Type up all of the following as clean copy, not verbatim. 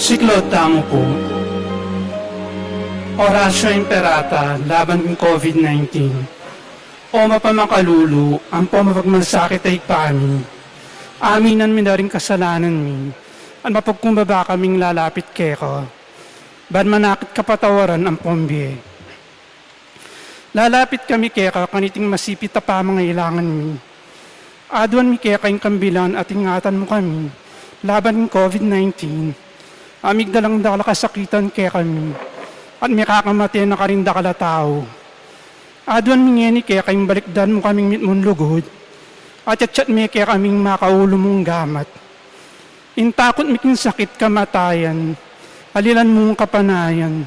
Siklo tamo po. Orasyo Imperata laban ng COVID-19. O mapamakalulu, ang pumapagmasakit ay kami. Aminan mi na rin kasalanan mi. At mapagkumbaba kaming lalapit keko. Ban manakit kapatawaran ang pombiye. Lalapit kami keka kaniting masipit pa mga ilangan mi. Aduan mi keka yung kambilan at ingatan mo kami. Laban ng COVID-19. Amigdalang dakala kasakitan kaya kami. At may kakamati na karinda kala tao. Aduan mingeni kaya kayong balikdan mo kaming mitmon lugod. At yatsyat may kaya kaming makaulo mong gamat. Intakot miking sakit kamatayan. Alilan mong kapanayan.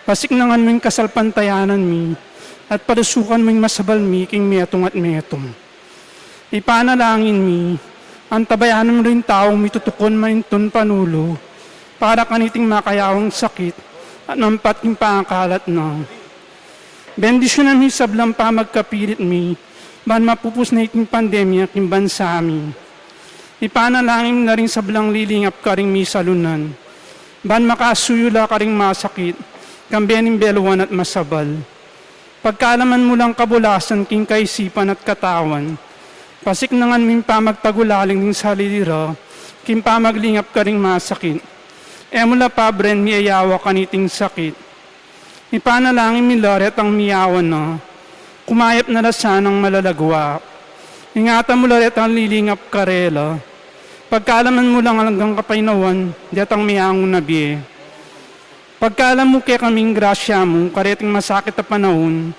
Pasiknangan mo yung kasalpantayanan mi. At palusukan mo yung masabal mi king metong at metong. Ipanalangin mi. Ang tabayanan mo rin taong mitutukon maintun panulo. Para kaniting makayawang sakit at nampat yung pangakalat na. Bendisyonan mi sablang pa magkapilit mi, ban mapupus na iting pandemya king bansa mi. Ipanalangin na rin sablang lilingap ka rin mi salunan, ban makasuyula ka rin masakit, kambening beluan at masabal. Pagkalaman mo lang kabulasan king kaisipan at katawan, pasiknangan mi pa magpagulaling ng salilira, king pa maglingap ka rin masakit. Emula pa bren miyayawa kaniting sakit. Ipanalangin mi Loret ang miyawan na. Kumayap na lasanang malalagwa. Ingatan mo Loret ang lilingap karela. Pagkalaman mo lang hanggang kapainawan, diat ang miyangon na biye. Pagkalam mo kaya kaming grasya mo, kareting masakit na panahon,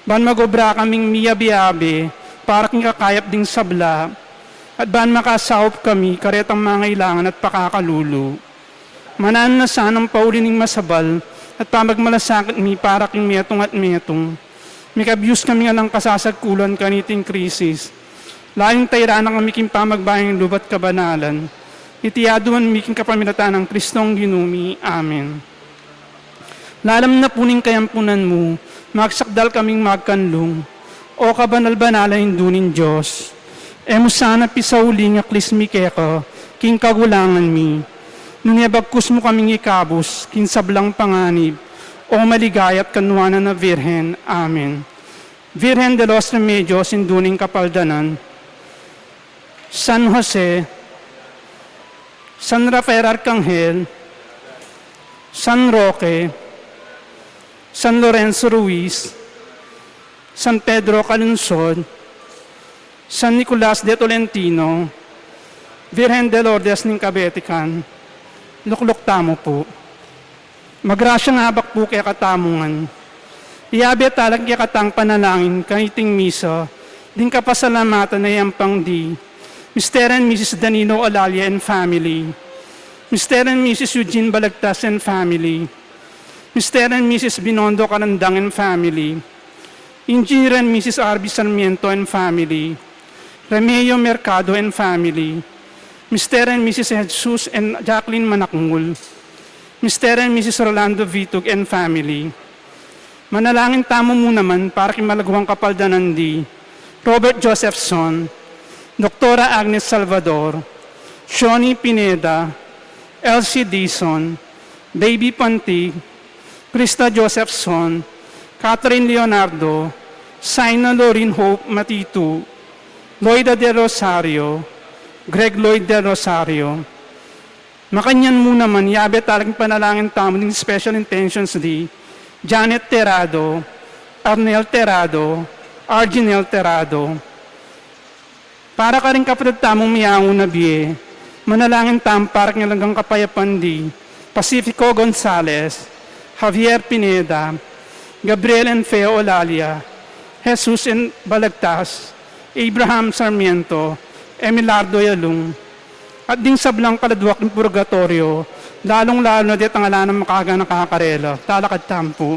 ban magobra kaming miyabi-yabi, para king kakayap ding sabla, at ban makasahop kami, karetang mangailangan at pakakalulo. Manan na sanang paulining masabal at pamagmalasakit mi para king metong at metong. Mikabyus kami nga lang kasasagkulan kaniting krisis. Layong tayrana kami king pamagbayang lubat kabanalan. Itiyaduan mi king kapamilatan ng Kristong ginumi. Amen. Lalam na puning kayampunan mo, magsakdal kaming magkanlong. O kabanal-banala hindunin Diyos. Emo sana pisauling aklis mi keko, king kagulangan mi. Nung yabagkus mo kaming ikabos, kinsablang panganib, o maligayat kanuana na Virhen. Amen. Virhen de los Remedios, induning kapaldanan, San Jose, San Rafael Arcangel, San Roque, San Lorenzo Ruiz, San Pedro Calunsod, San Nicolas de Tolentino, Virhen de Lourdes ng Kabetikan, luklok tamo po. Magrasyang habak po kaya katamungan. Iyabi talag kaya katang panalangin kaniting misa, din kapasalamatan na yampang di. Mr. and Mrs. Danilo Alalia and family. Mr. and Mrs. Eugene Balagtas and family. Mr. and Mrs. Binondo Karandang and family. Engineer and Mrs. R.B. Sarmiento and family. Remeo Mercado and family. Mr. and Mrs. Jesus and Jacqueline Manakungul. Mr. and Mrs. Rolando Vitug and family. Manalangin tamo mo naman para kimalagwang kapaldanan di Robert Josephson, Dr. Agnes Salvador, Shoni Pineda, Elsie Dison, Baby Pantig, Krista Josephson, Catherine Leonardo, Saina Lorin Hope Matitu, Loida de Rosario, Greg Lloyd de Rosario. Makanyan mo naman, yabe talagang panalangin tamo ng special intentions di Janet Terado, Arnel Terado, Arginel Terado. Para ka rin kapatid tamong miyango na biye, manalangin tam para hanggang kapayapan di Pacifico Gonzales, Javier Pineda, Gabriel and Feo Olalia, Jesus and Balagtas, Abraham Sarmiento, Emilardo Yalung, at ding sablang kaladwak ng purgatorio, lalong-lalo na di ang ala ng makaga nakakarela, talakad tampo.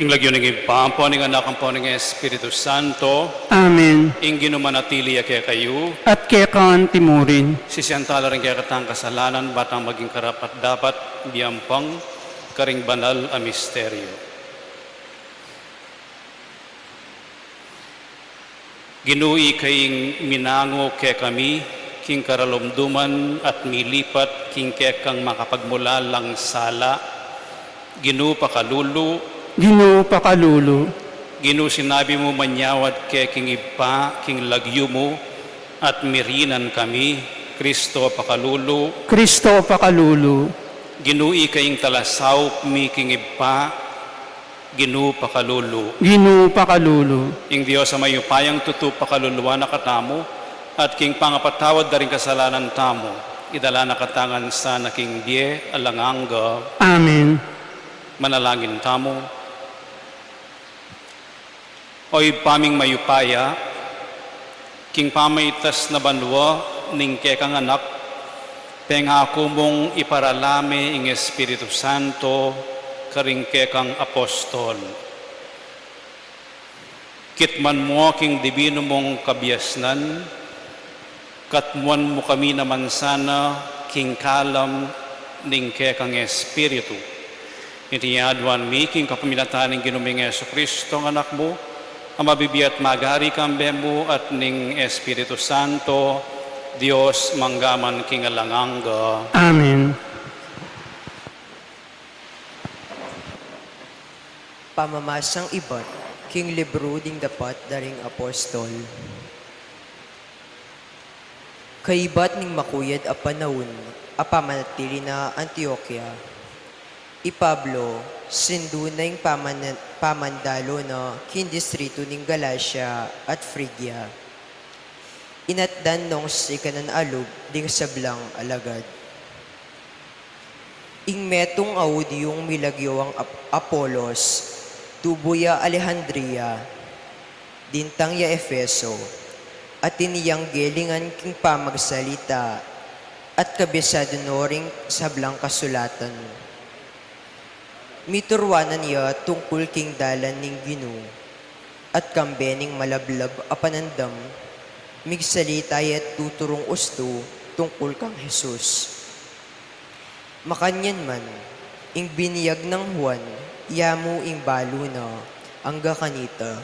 King lagyo ng ipampo ng anak ang po ng Espiritu Santo, Amen. ing ginumanatili kaya kayo, At kekan timurin. sisiyantala rin kaya katang kasalanan, batang maging karapat dapat, biyampang, karing banal a misteryo. Ginui kaying minango kaya kami, king karalumduman at milipat, king kaya kang makapagmula lang sala, ginu pakalulu, Ginoo pakalulu. Ginu sinabi mo manyawad kay king ipa, king lagyo mo, at mirinan kami, Kristo pakalulu. Kristo pakalulu. Ginui kaying talasaw, mi king ipa, ginu pakalulu. Ginoo pakalulu. Ing Diyos sa mayupayang tutu pakaluluwa na katamo, at king pangapatawad na rin kasalanan tamo, idala na katangan sa naking die alanganga, Amen. manalangin tamo. Oy paming mayupaya, king pamaitas na banwa, ning kekang anak, pengako mong iparalame ing Espiritu Santo, karing kekang apostol. Kitman mo king divino mong kabiasnan, katmuan mo kami naman sana, king kalam, ning kekang Espiritu. Itiyaduan mi, king kapamilatan ng ginuming Yesu Kristo, ang anak mo, ang mabibiyat magari kambe mo at ning Espiritu Santo, Diyos manggaman king alanganga. Amen. Pamamasang ibat, king libro ding dapat daring apostol. Kaibat ning makuyad a panahon, a pamanatili na Antioquia. I Pablo, sindu na yung pamandalo na kindistrito ning Galacia at Phrygia. Inatdan nung sikanan alog ding sablang alagad. Ing metong audiong milagyo ang Apolos, tubuya Alejandria, dintang ya Efeso, at tiniyang gelingan king pamagsalita at kabisado noring sablang kasulatan. Miturwanan niya tungkol king dalan ning Ginu at kambening malablab a panandam, migsalita at tuturong usto tungkol kang Jesus. Makanyan man, ing biniyag ng Juan, yamu ing balo na, angga kanita.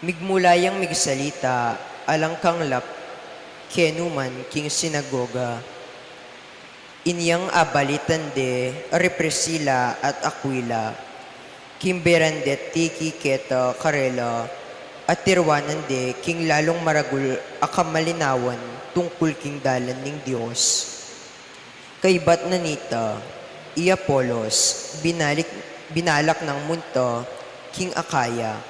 Migmulayang migsalita, alang kang lap, kenuman king sinagoga. Inyang abalitan de Reprisila at Aquila, kimberan de tiki keta karela, at tirwanan de king lalong maragul akamalinawan tungkol king dalan ning Diyos. Kaibat na nita, i Apolos, binalak ng munto, king Akaya.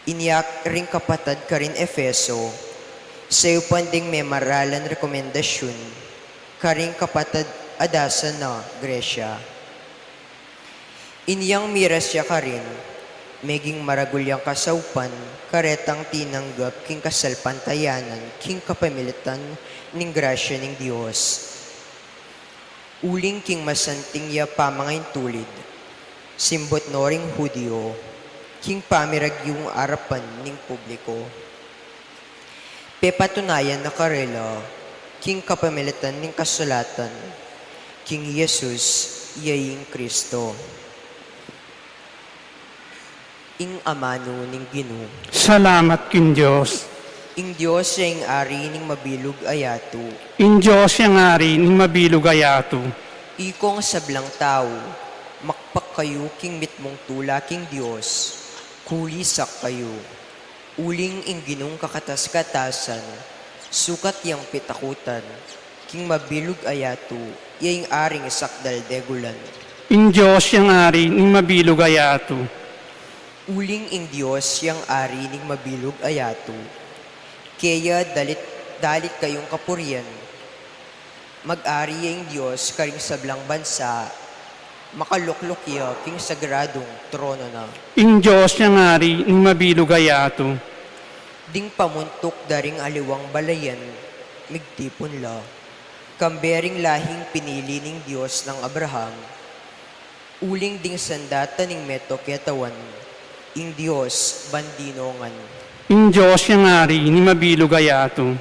Inyak ring kapatad ka rin Efeso, sa'yo panding may maralan rekomendasyon, karing kapatad adasa na Gresya. Inyang mirasya ka rin, meging maragulyang kasaupan, karetang tinanggap king kasalpantayanan, king kapamilitan ning grasya ning Diyos. Uling king masanting ya pamangain tulid, simbot noring Hudyo, king pamirag yung arapan ning publiko. Pepatunayan na karela, king kapamilitan ning kasulatan, king Jesus, yaing Kristo. Ing amano ning Ginu. Salamat kin Diyos. Ing Diyos yaing ari ning mabilog ayato. In Diyos yung ari ni mabilog ayato. Ikong sablang tao, makpak kayo king mitmong tula king Diyos. Kulisak kayo. Uling ing Ginung kakatas-katasan, sukat yang pitakutan, king mabilog ayato, yaing aring sakdal degulan. In Diyos yung ari ni mabilog ayato. Uling ing Diyos yang ari ning mabilog ayato, kaya dalit kayong kapurian. Mag-ari yung Diyos karing sablang bansa, makaluklok ya king sagradong trono na. In Diyos yung ari ni mabilog ayato. Ding pamuntok daring aliwang balayan, migtipon la. Kambering lahing pinili ning Diyos ng Abraham, Uling ding sandata ning meto ketawan, ing Diyos bandinongan. In Diyos yung ari ni mabilog ayato.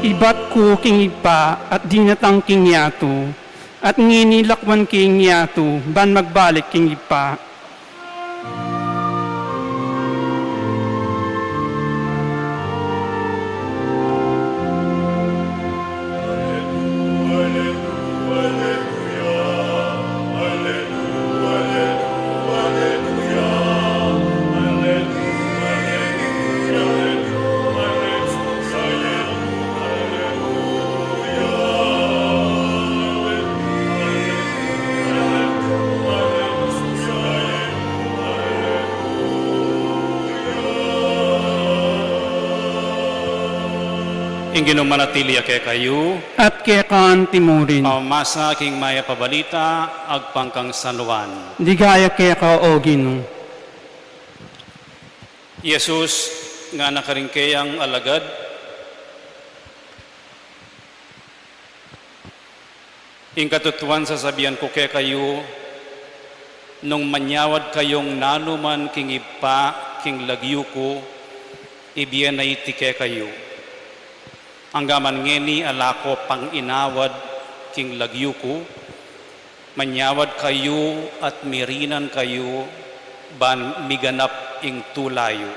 Ibat ko king ipa at dinatang king yato, at nginilakwan king yato, ban magbalik king ipa. Inginong manatili ake kayo, At kekan timurin, masa king maya pabalita, agpangkang sanluan. digaya keka o Ginoo. Yesus, nga nakaringkayang alagad, ing katutuan sasabihan ko kay kayo, nung manyawad kayong nanuman king ipa, king lagyo ko, ibiyan na iti kay kayo. Anggaman ngeni alako pang inawad king lagyo ko, manyawad kayo at mirinan kayo, ban miganap ing tulayo.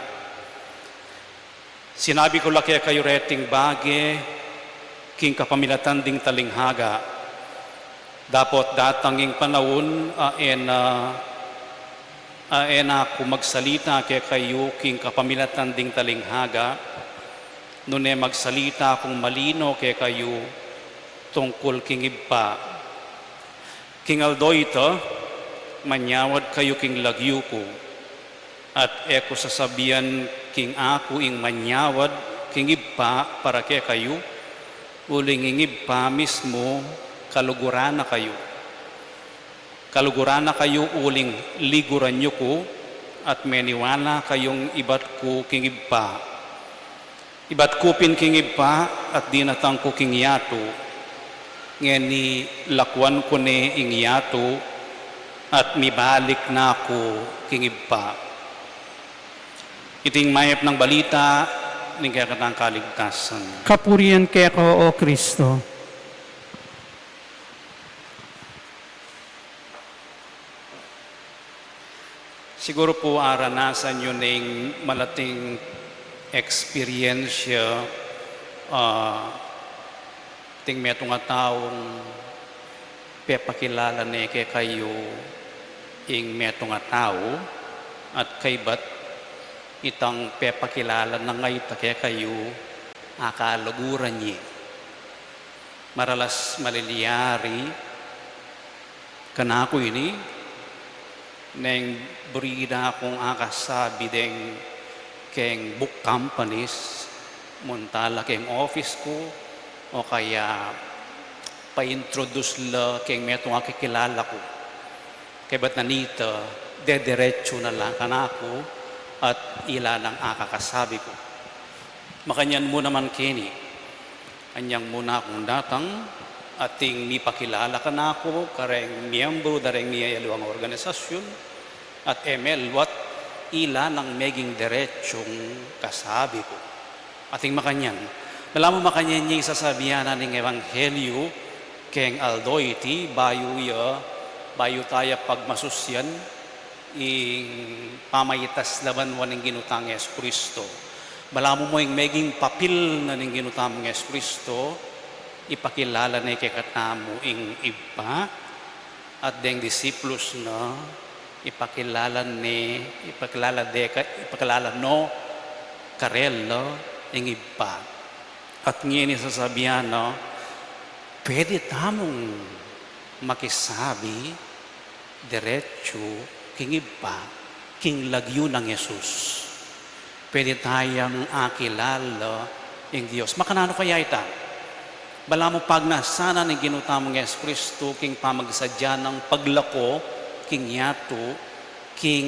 Sinabi ko laki kayo reting bage, king kapamilatan ding talinghaga. Dapot datanging panahon, ako magsalita kay kayo, king kapamilatan ding talinghaga, nune magsalita kung malino kay kayo tungkol king iba. King Aldo ito, manyawad kayo king lagyo ko, at eko sasabihan king ako ing manyawad king iba para kay kayo, uling ing iba mismo kaluguran na kayo. Kaluguran na kayo uling liguran nyo ko, at meniwala kayong ibat ko king iba. Ibat kupin king iba at dinatang ko king yato, ngeni lakwan ko ne ing yato, at mibalik na ako king iba. Iting mayap ng balita, ning kakatang kaligtasan. Kapurian keka o Kristo. Siguro po aranasan nyo ning malating eksperyensya, ting metong nga taong pepakilala ne kay kayo ing metong nga tao, at kaybat itang pepakilala na ngay kay kayo akaluguran niya. Maralas maliliyari kanako ini neng brida akong akasabi deng keng book companies, muntala keng office ko, o kaya pa-introduce la keng metong akikilala ko. Kaya ba't nanita, dediretso na lang kanako at ilanang akakasabi ko. Makanyan mo naman kini, anyang muna akong datang, ating mipakilala kanako, kareng miyembro dareng niyayaluang organisasyon, at ML what ila ng meging diretsong kasabi ko. Ating makanyan. Nalaman makanyan niya isasabihan na ng Ebanghelyo keng Aldo iti bayo tayo pagmasusyan ing pamayitas laban waning ginutang Yesu Kristo. Bala mo yung maging papil na ning ginutamong Yesu Kristo, ipakilala na ikakatamo ing iba, at deng disiplos na ipakilala no karelo ing iba. At ngayon sasabihan no, pwede tamong makisabi diretso king iba, king lagyo ng Yesus. Pwede tayong akilala ing Diyos. Makanano kaya ita? Bala mo pag nasana ng ginutamong Yesu Kristo, king pamagsadya ng paglako, king yato, king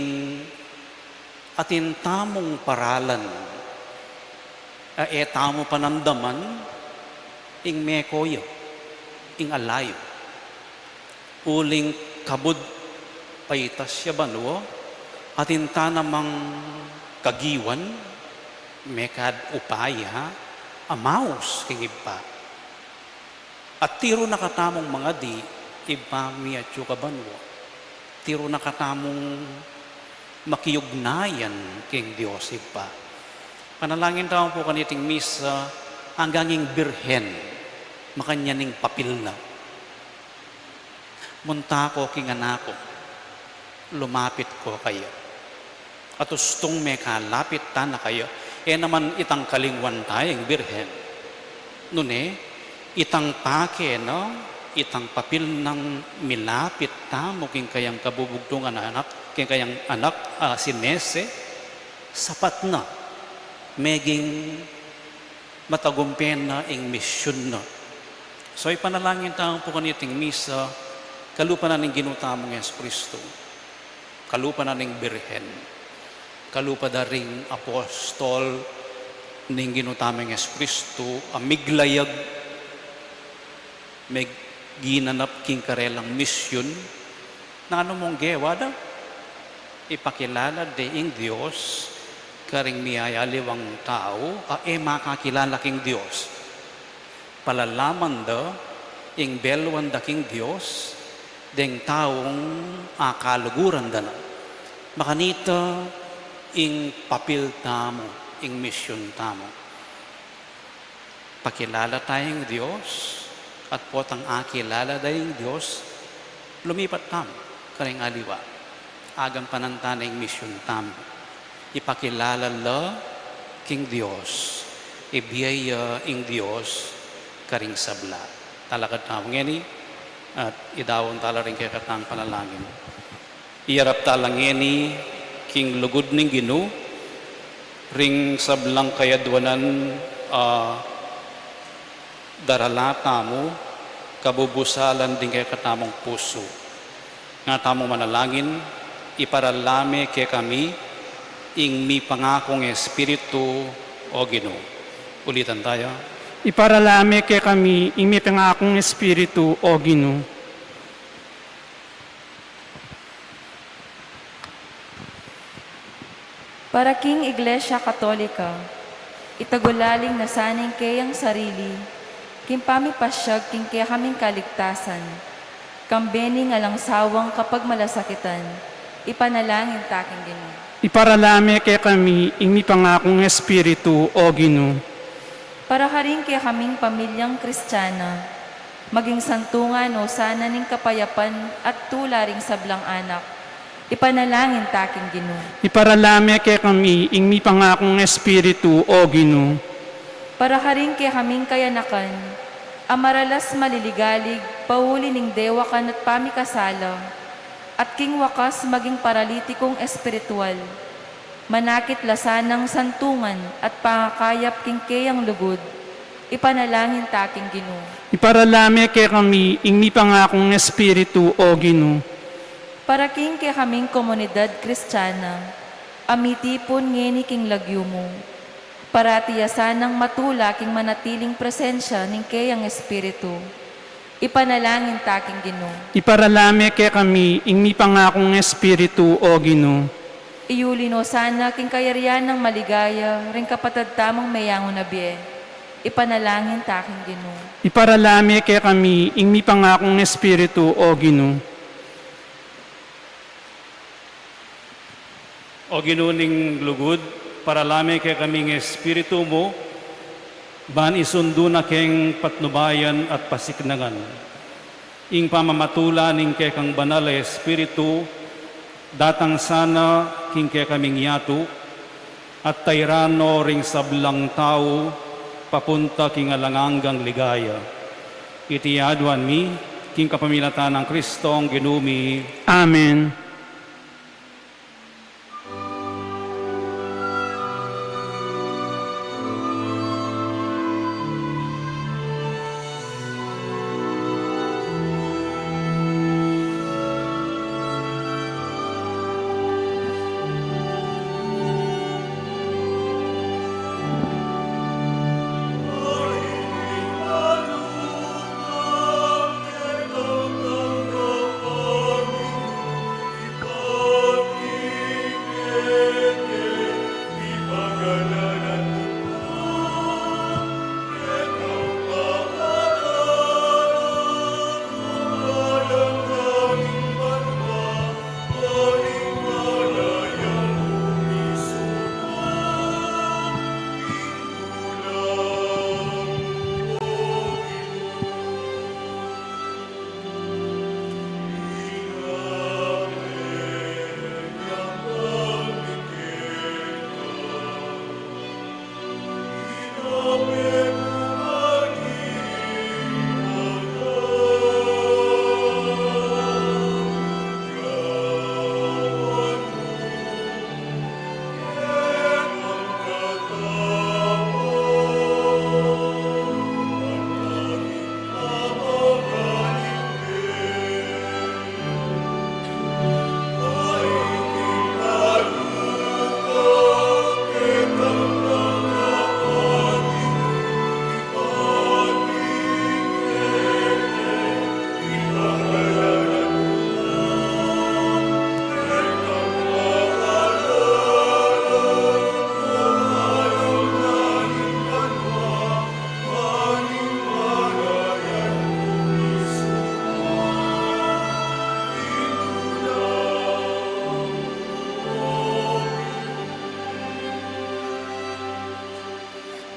atintamong paralan, tamo panamdaman, ing mekoyo, ing alayo. Uling kabud paitas siya banwo, atinta namang kagiwan, mekad upaya, amaos king iba. At tiro nakatamong mga di, iba mi at yukabanwo. Tiro nakatamong makiyugnayan king Diyos iba. Panalangin taon po kaniting misa, hanggang ing birhen, makanyaning papil na. Munta ko king anako, lumapit ko kayo. At ustong may kalapit ta na kayo, naman itang kalingwan tayong birhen. Nune, itang pake, no? Itang papil ng milapit tamo king kayang kabubugtong anak, king kayang anak, si Nese, sapat na. Meging matagumpen na ing misyon na. So ipanalangin taong po kaniting misa, kalupa na ning ginutamong Yesu Kristo, kalupa na ning birhen, kalupa da ring apostol ning ginutamong Yesu Kristo, amiglayag, may ginanap king karelang misyon, na ano mong gewa da? Ipakilala de ing Diyos, karing miyayaliwang tao, makakilala king Diyos. Palalaman da, ing belwan da king Diyos, deng taong akaluguran da na. Makanita, ing papil tamo, ing misyon tamo. Pakilala tayong Diyos, at potang akilala dahil Diyos, lumipat tam, karing aliwa. Agam panantana ing misyon tam. Ipakilala la king Diyos, ibiyaya ing Diyos, karing sabla. Talakad tam ngeni, at idawon tala rin kaya katang panalangin. Iyarap talang ngeni, king lugod ning Ginu, ring sablang kayadwanan, daralata mo, kabubusalan din kay katamong puso. Nga tamong manalangin, iparalame kay kami, ing mi pangakong Espiritu o Ginoo. Ulitan tayo. Iparalame kay kami, ing may pangakong Espiritu o Ginoo. Para king Iglesia Katolika, itagulaling na saning kayang sarili, king pamipasyag king kaya kaming kaligtasan, kambeni nga lang sawang kapag malasakitan, ipanalangin taking Ginoo. Iparalame kay kami, ing may pangakong Espiritu o Ginoo. Para haring kaya kaming pamilyang Kristiyana, maging santungan o sana ning kapayapan at tularing sablang anak, ipanalangin taking Ginoo. Iparalame kay kami, ing may pangakong Espiritu o Ginoo. Para haring kaya kaming kayanakan, amaralas maliligalig, pauli ning dewakan at pamikasala, at king wakas maging paralitikong espiritual, manakit lasanang santungan at pangakayap king kayang lugod, ipanalangin taking Ginoo. Iparalame kay kami, ing may pangakong Espiritu o Ginoo. Para king kaya kaming komunidad Kristiyana, amitipon ngeni king lagyo mo, para tiyasan ng matula king manatiling presensya ning kayang Espiritu, ipanalangin taking Ginoo. Iparalame kay kami, ing may pangakong Espiritu o Ginoo. Iulino sana king kayarian ng maligaya, ring kapatad tamang mayangon na biye, ipanalangin taking Ginoo. Iparalame kay kami, ing may pangakong Espiritu o Ginoo. O ginuning lugod, paralame kay kaming Espiritu mo, ban isundo na keng patnubayan at pasiknangan. Ing pamamatula ning kay kang banal na Espiritu, datang sana king kay kaming yato, at tayrano ring sablang tao, papunta king alanganggang ligaya. Iti adwan mi, king kapamilatan ng Kristong ginumi. Amen.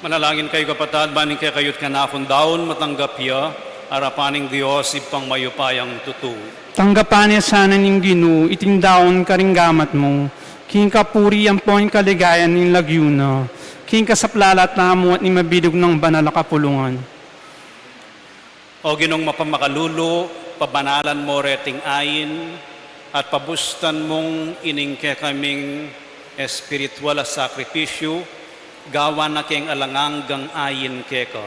Manalangin kayo kapatid, baning kay kayot kanakon daon, matanggap ya, arapaning Diyos, ipang mayupayang tutu. Tanggapan niya sana ning Ginoo, itingdaon karinggamat mo. King kapuri ang poing kaligayan ng lagyuna. King kasaplalat na mo at ni mabidog ng banal na kapulungan. O ginong mapamakalulo, pabanalan mo reting ayin, at pabustan mong iningke kaming espiritual sakripisyo, gawa na keng alanganggang ayin keka.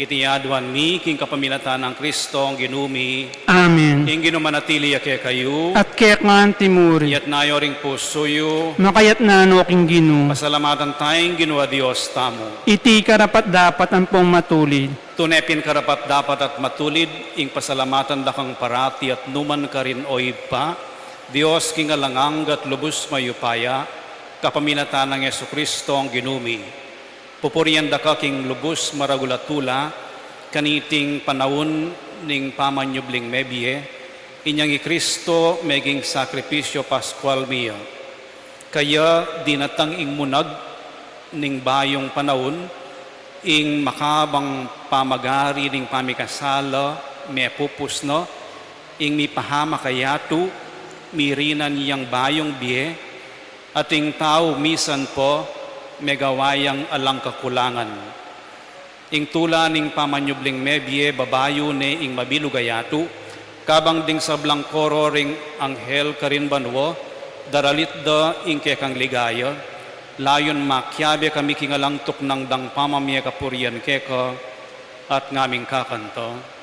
Itiyadwan mi, king kapamilatan ng Kristo, ang ginumi. Amen. Ing ginumanatili ke kayo, At kekan timuri, yat nayo ring pusoyo, makayat na ano king Ginoo. pasalamatan tayong ginawa Diyos tamo. Iti karapat dapat ang pong matulid. Tunepin karapat dapat at matulid, ing pasalamatan dakang parati at numan ka rin oy pa, Diyos king alangang at lubos mayupaya, kapamilatan ng Yesu Kristo ang ginumi. Pupurian da ka king lubos maragulatula, kaniting panahon ning pamanyubling mebye, inyang Kristo meging sakripisyo paskwal miya. Kaya dinatang ing munag ning bayong panahon, ing makabang pamagari ning pamikasala, may pupus no, ing mi pahama kayatu, mirinan niyang bayong biye, ating tao misan po, megawayang alang kakulangan. Ing tula ning pamanyubling mebye, babayo ne ing mabilugayatu, kabang ding sablang koro ring anghel karin banwo, daralit da ing kekang ligaya, layon makyabe kami kingalangtok ng dang pamamye kapurian keka, at ngaming kakanto.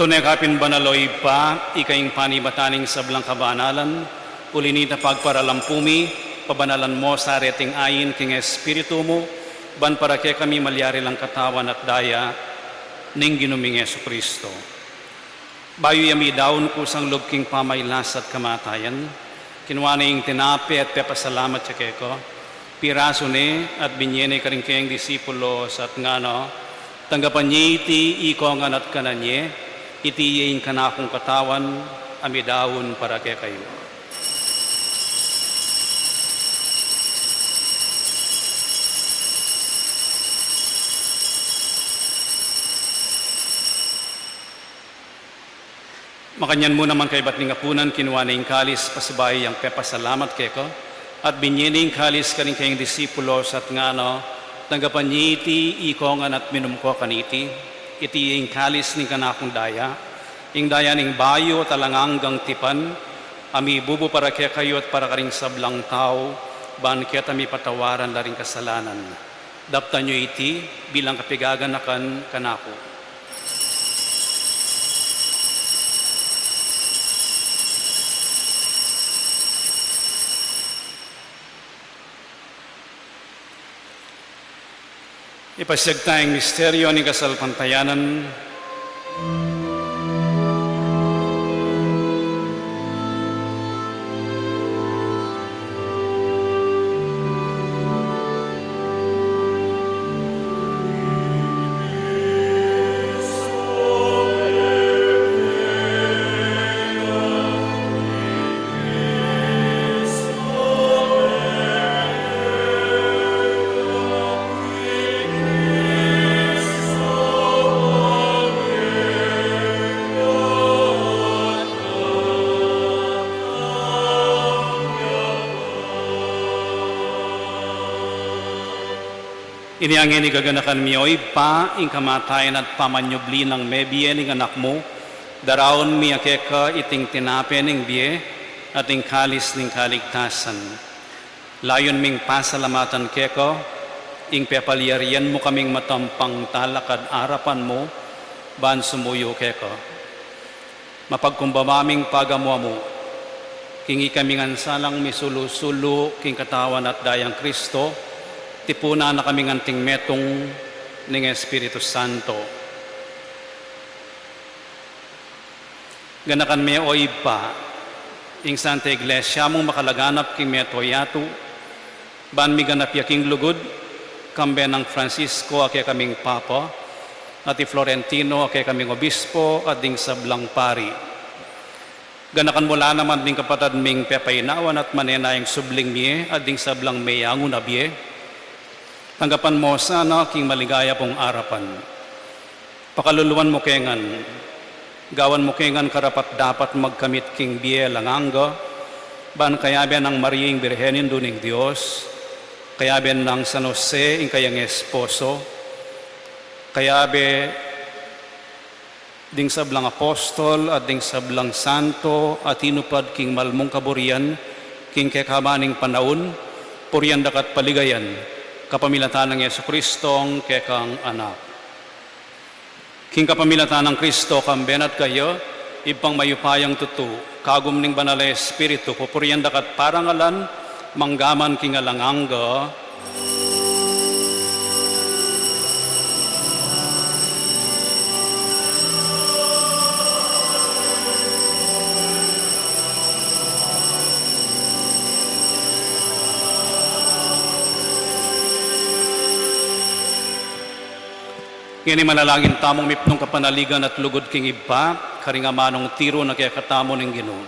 Tunay kapin banaloy pa, ikaing panibataning sablang kabanalan, ulinita pagparalampumi, pabanalan mo sa areting ayin king Espiritu mo, ban para kaya kami malyari lang katawan at daya, ning ginuming Yesu Kristo. Bayo yami daon kusang loob king pamaylas at kamatayan, kinuha na yung tinapi at pepasalamat siya keko, piraso ni at binyene ka rin kayang disipulo at ngano, tanggapan niya iti ikongan at kananye, iti yung kanakong katawan, amidawon para kaya kayo. Makanyan mo naman kay batning apunan, kinuha na yung kalis, pasabay ang pepasalamat keko, at binyene yung kalis ka rin kayong disipulos at ngano, tanggapan niya iti ikongan at minumko kaniti, iti yung kalis ni kanakong daya, yung daya ning bayo talanganggang tipan, ami bubo para kaya kayo at para karing sablang tao, ban kaya tami patawaran na rin kasalanan. Daptan nyo iti bilang kapigaganakan kanako. Ipasyag tayong misteryo ni kasalpantayanan. Iniangin igaganakan miyoy pa, ing kamatayan at pamanyubli ng mebiye ning anak mo, daraon miyakeka iting tinape ning biye, at ing kalis ning kaligtasan. Layon ming pasalamatan keko, ing pepalyarian mo kaming matampang talakad arapan mo, ban sumuyo keko. Mapagkumbamaming pagamwa mo, kingi kaming ansalang misulu-sulu, king katawan at dayang Kristo, tipuna na kaming anting metong ng Espiritu Santo. Ganakan me oy pa, ing Santa Iglesia mong makalaganap king metoyato, ban mi ganap yaking lugod, kambe ng Francisco ake kaming Papa, at i Florentino ake kaming Obispo, at ding sablang pari. Ganakan mula naman ding kapatad ming pepainawan at manenayang subling miye, at ding sablang mayangon na biye, tanggapan mo sana king maligaya pong arapan. Pakaluluan mo kengan, gawan mo kengan karapat dapat magkamit king biye langanga, ban kayaben ng Mariing Birhenin duning Diyos, kayaben ng San Jose ing kayang esposo, kayabe ding sablang apostol at ding sablang santo at inupad king malmong kaburian, king kekamaning panaon, purian dakat paligayan, kapamilatan ng Yesu Kristong kekang anak. King kapamilatan ng Kristo kambenat kayo, ipang mayupayang tutu, kagum ning banal na Espiritu, pupurian dakat parangalan, manggaman king alanganga. Ngini manalangin tamong mipnong kapanaligan at lugod king iba, karingamanong tiro na kaya katamo ng Ginoo.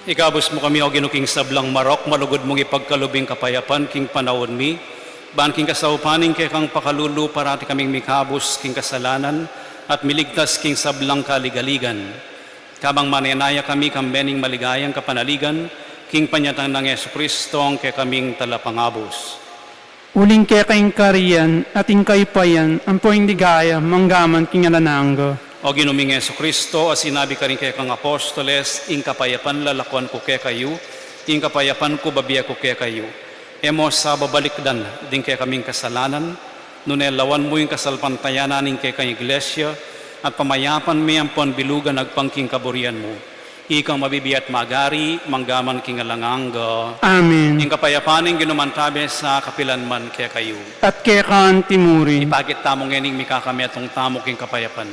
Ikabos mo kami o ginuking sablang marok, malugod mong ipagkalubing kapayapan, king panahon mi, ban king kasaupaning kay kang pakalulu parati kaming mikabos king kasalanan, at miligtas king sablang kaligaligan. Kabang manenaya kami kambening maligayang kapanaligan, king panyatang ng Yesu Kristo ang kay kaming talapangabos. Uling kaya kayong kariyan at kaypayan ang poing ligaya manggaman king alananggo. O ginuming Yesu Kristo, as sinabi ka rin kay kang apostoles, ing kapayapan lalakwan ko kay kayo, ing kapayapan ko babiya ko kay kayo. Emo sa babalikdan, din kay kaming kasalanan, nunelawan mo yung kasalpantayanan ing kay kang iglesia, at pamayapan may ang bilugan nagpangking kaburian mo. Ikang mabibiyat magari, manggaman king alanganga. Amen. Ing kapayapan ing ginumantabe sa kapilanman kay kayo. At kaya kaan timuri. Ipagit tamong ening mikakami atong tamo king kapayapan.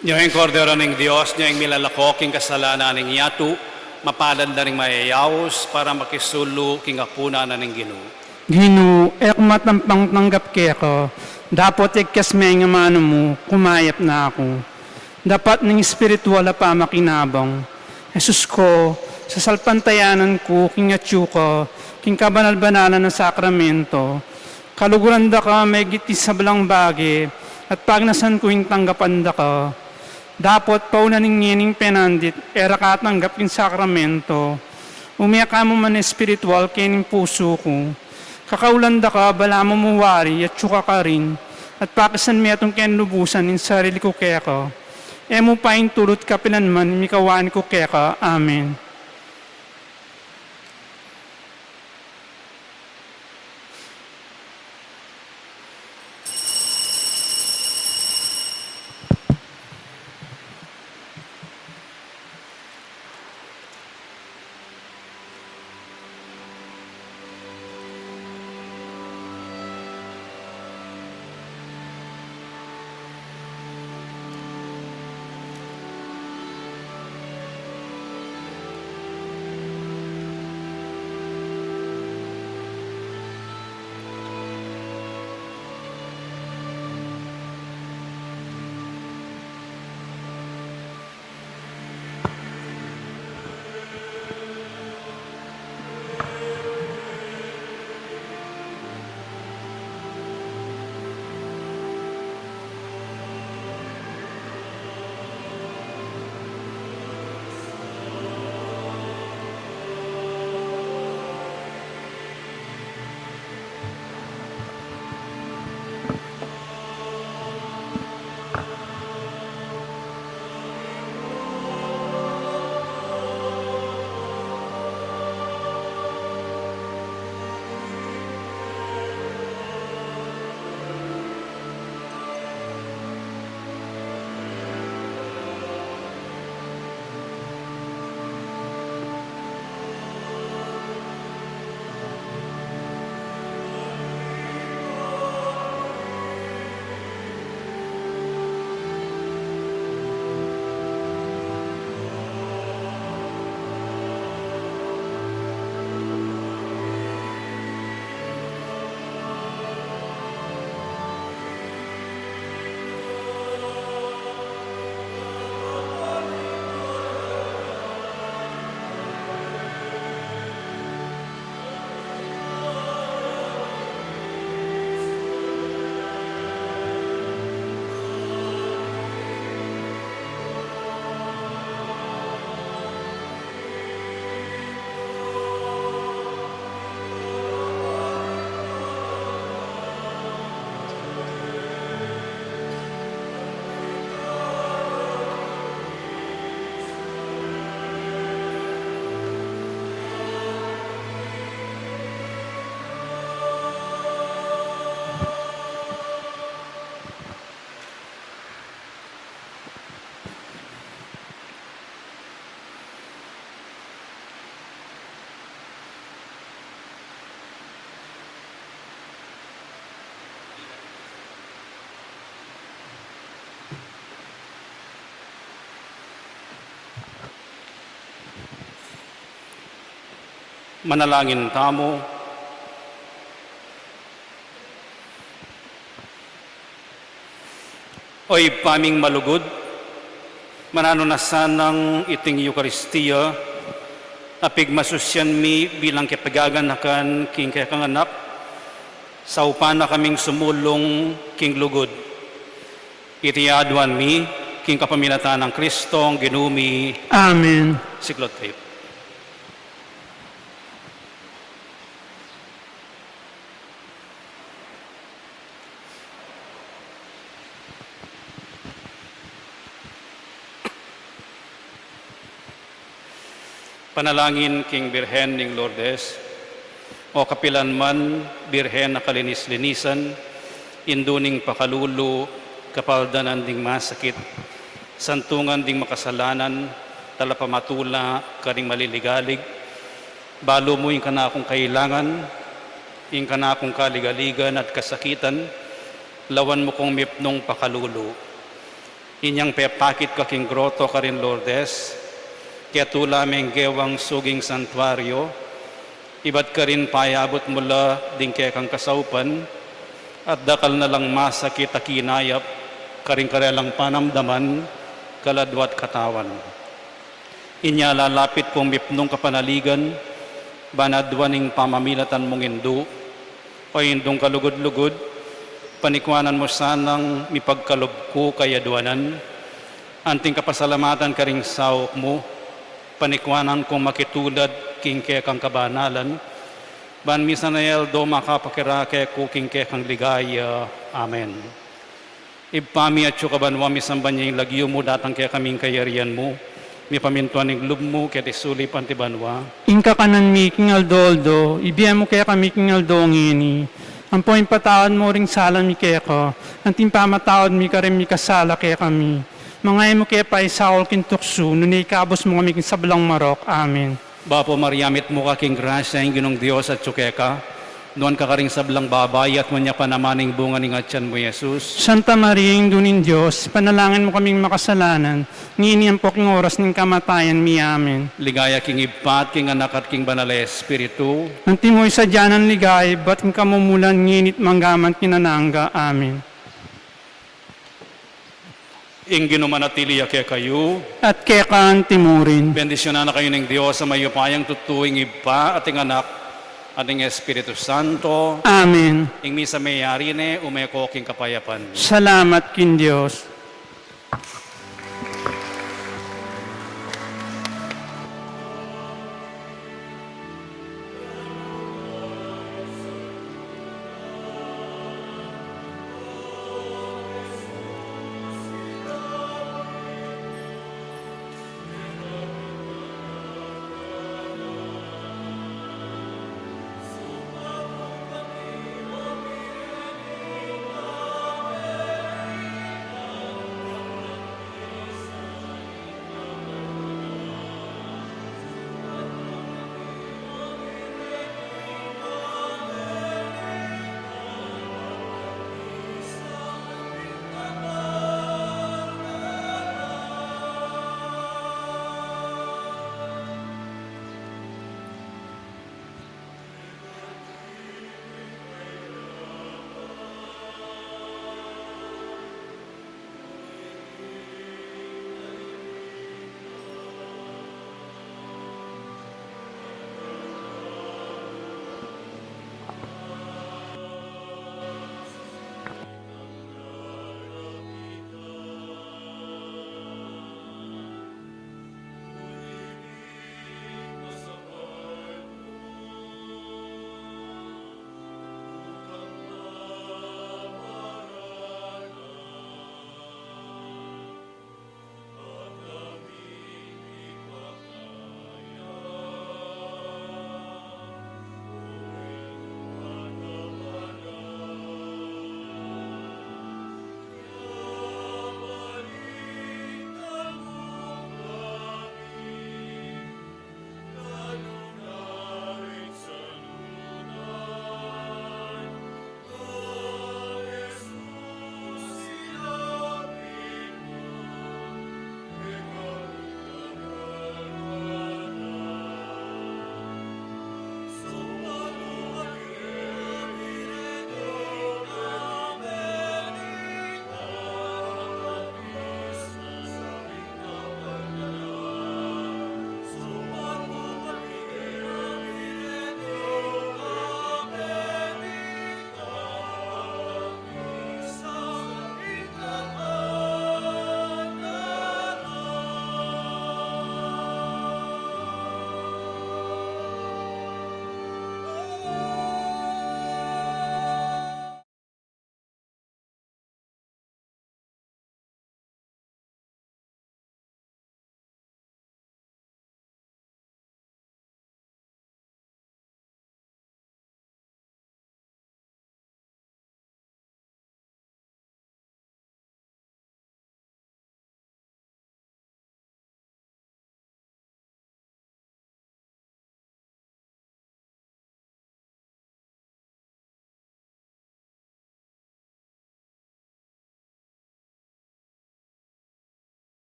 Yung kordero ng Diyos, yung milalako, king kasalanan ng yatu, mapalad na rin mayayaos para makisulo king apuna na ng Ginoo. Gino, matampang tanggap kaya ko. Dapat ikas may nga mano mo, kumayap na ako. Dapat ng espiritual na pamakinabang. Jesus ko, sa salpantayanan ko, king atyu ko, king kabanal-banalan ng sakramento, kaluguran da ka, may giti sa balang bagi, at pagnasan ko yung tanggapan da ka. Dapat pauna ning ngining penandit, era katanggap yung sakramento. Umiyak ka mo man espiritual kining puso ko. Kakaulanda ka, bala mo muwari, at syuka ka rin. At pakasan mi atong kenlubusan in sarili ko kaya ka. Emo pa yung tulot kapilan man, mikawaan ko kaya ka. Amen. Manalangin tamo. Oy paming malugod, manano na sanang iting Eukaristiya, apig masusyan mi bilang kipagaganakan king kakanganak, sa upana kaming sumulong king lugod. Itiyaduan mi, king kapamilatan ng Kristong ginumi, Amen. siklot kayo. Panalangin king Birhen ning Lourdes, o kapilan man Birhen na kalinis-linisan, induning pakalulu, kapaldanan ding masakit, santungan ding makasalanan, talapamatula karing maliligalig, balo mo yung kanakong kailangan, yung kanakong kaligaligan at kasakitan, lawan mo kong mipnong pakalulu. Inyang pepakit ka king groto karin Lourdes, kaya tulameng gewang suging santuaryo, iba't ka rin payabot mula ding kaya kang kasaupan, at dakal na lang masakit akinayap, karing karelang panamdaman, kaladwat katawan. Inya lalapit kong mipnong kapanaligan, banadwaning pamamilatan mong indu, o indong kalugod-lugod, panikwanan mo sanang mipagkalob ko kayadwanan, anting kapasalamatan karing saok mo, panikwanan kong makitulad king kaya kang kabanalan, ban misanayel do makapakirake ko king kaya kang ligaya. Amen. Ibpami at syukabanwa misamban niya yung lagyo mo datang kaya kaming kayarian mo, mi pamintuan ng lub mo kaya tisulip antibanwa. Inka kanan mi king Aldoldo, ibiyan mo kaya kami king Aldo ngini. Ang poing patawad mo ring sala mi kaya ko, ang timpamatawad mi ka rin mi kasala kaya kami. Mga mo kaya pa isaol kin tukso, nunay kabos mo kami king sablang marok. Amen. Bapo Mariamit mo ka king grasya yung ginong Diyos at tsukeka, noon ka karing sablang babay at manya panamaning bunga ng atyan mo, Jesus. Santa Maria, yung dunin Diyos, panalangin mo kaming makasalanan, nginiyan po king oras ng kamatayan mi. Amen. Ligaya king ipat, king anak at king banal na Espiritu. Ang timoy sa dyanan ligay, ba't king kamumulan nginit manggaman kinanangga. Amen. Ing ginumanatili kaya kayo, At kaya kaan timurin. bendisyonan na kayo ng Diyos sa mayupayang tutuwing ipa ating anak, ating Espiritu Santo, Amen. ing misa mayari ne umeko king kapayapan. Salamat kin Diyos.